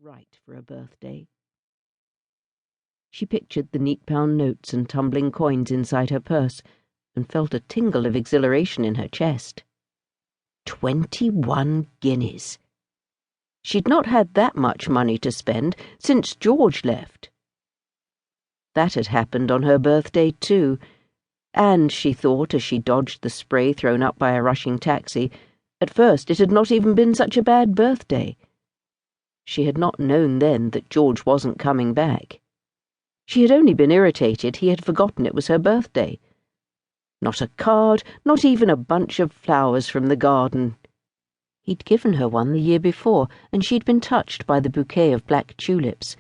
right for a birthday. She pictured the neat pound notes and tumbling coins inside her purse and felt a tingle of exhilaration in her chest. 21 guineas. She'd not had that much money to spend since George left. That had happened on her birthday too, and, she thought as she dodged the spray thrown up by a rushing taxi, at first it had not even been such a bad birthday. She had not known then that George wasn't coming back. She had only been irritated he had forgotten it was her birthday. Not a card, not even a bunch of flowers from the garden. He'd given her one the year before, and she'd been touched by the bouquet of black tulips,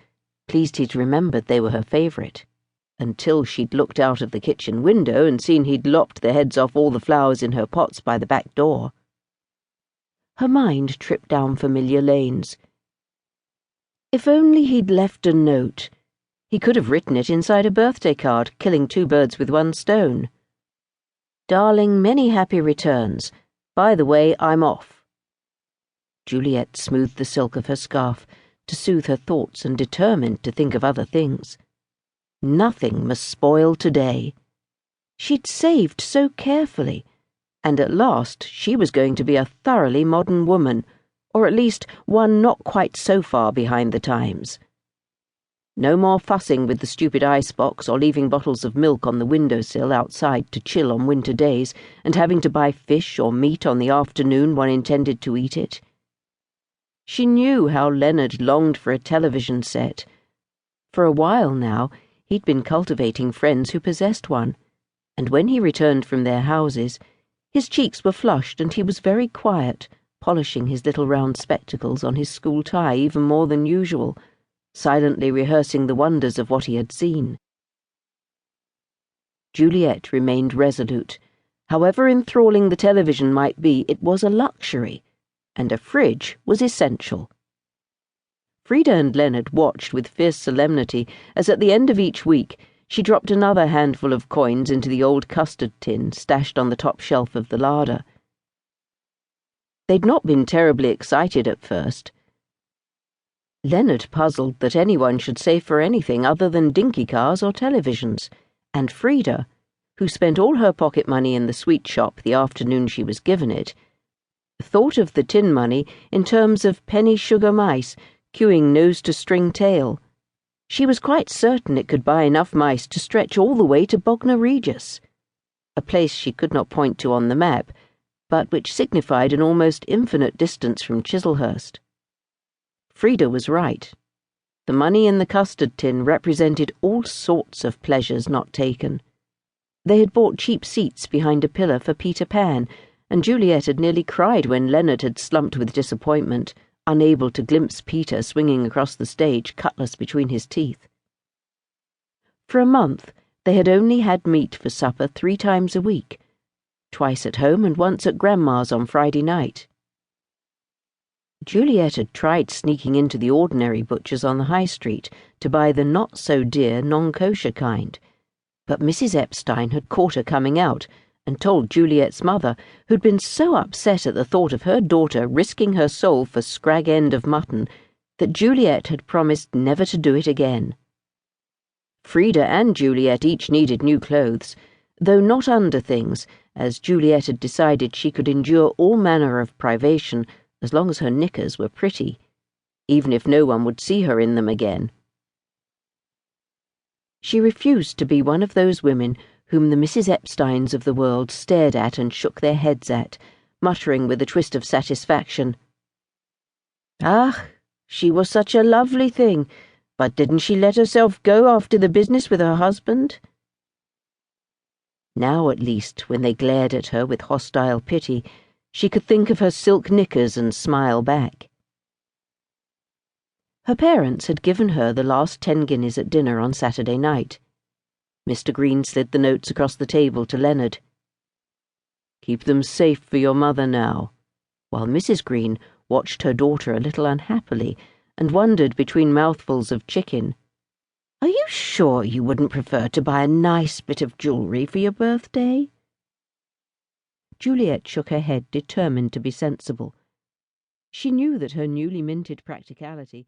pleased he'd remembered they were her favourite, until she'd looked out of the kitchen window and seen he'd lopped the heads off all the flowers in her pots by the back door. Her mind tripped down familiar lanes. If only he'd left a note. He could have written it inside a birthday card, killing two birds with one stone. Darling, many happy returns. By the way, I'm off. Juliet smoothed the silk of her scarf to soothe her thoughts and determined to think of other things. Nothing must spoil today. She'd saved so carefully, and at last she was going to be a thoroughly modern woman, or at least one not quite so far behind the times. No more fussing with the stupid icebox or leaving bottles of milk on the windowsill outside to chill on winter days and having to buy fish or meat on the afternoon one intended to eat it. She knew how Leonard longed for a television set. For a while now, he'd been cultivating friends who possessed one, and when he returned from their houses, his cheeks were flushed and he was very quiet, polishing his little round spectacles on his school tie even more than usual, silently rehearsing the wonders of what he had seen. Juliet remained resolute. However enthralling the television might be, it was a luxury, and a fridge was essential. Frida and Leonard watched with fierce solemnity as at the end of each week she dropped another handful of coins into the old custard tin stashed on the top shelf of the larder. They'd not been terribly excited at first. Leonard puzzled that anyone should save for anything other than dinky cars or televisions, and Frida, who spent all her pocket money in the sweet shop the afternoon she was given it, thought of the tin money in terms of penny sugar mice queuing nose to string tail. She was quite certain it could buy enough mice to stretch all the way to Bognor Regis, a place she could not point to on the map, but which signified an almost infinite distance from Chislehurst. Frida was right. The money in the custard tin represented all sorts of pleasures not taken. They had bought cheap seats behind a pillar for Peter Pan, and Juliet had nearly cried when Leonard had slumped with disappointment, unable to glimpse Peter swinging across the stage, cutlass between his teeth. For a month, they had only had meat for supper 3 times a week, twice at home and once at Grandma's on Friday night. Juliet had tried sneaking into the ordinary butcher's on the high street to buy the not-so-dear non-kosher kind, but Mrs. Epstein had caught her coming out and told Juliet's mother, who'd been so upset at the thought of her daughter risking her soul for scrag end of mutton, that Juliet had promised never to do it again. Frida and Juliet each needed new clothes, though not underthings, as Juliet had decided she could endure all manner of privation as long as her knickers were pretty, even if no one would see her in them again. She refused to be one of those women whom the Mrs. Epsteins of the world stared at and shook their heads at, muttering with a twist of satisfaction, "Ah, she was such a lovely thing, but didn't she let herself go after the business with her husband?" Now, at least, when they glared at her with hostile pity, she could think of her silk knickers and smile back. Her parents had given her the last 10 guineas at dinner on Saturday night. Mr. Green slid the notes across the table to Leonard. "Keep them safe for your mother now," while Mrs. Green watched her daughter a little unhappily and wondered between mouthfuls of chicken, "Are you sure you wouldn't prefer to buy a nice bit of jewellery for your birthday?" Juliet shook her head, determined to be sensible. She knew that her newly minted practicality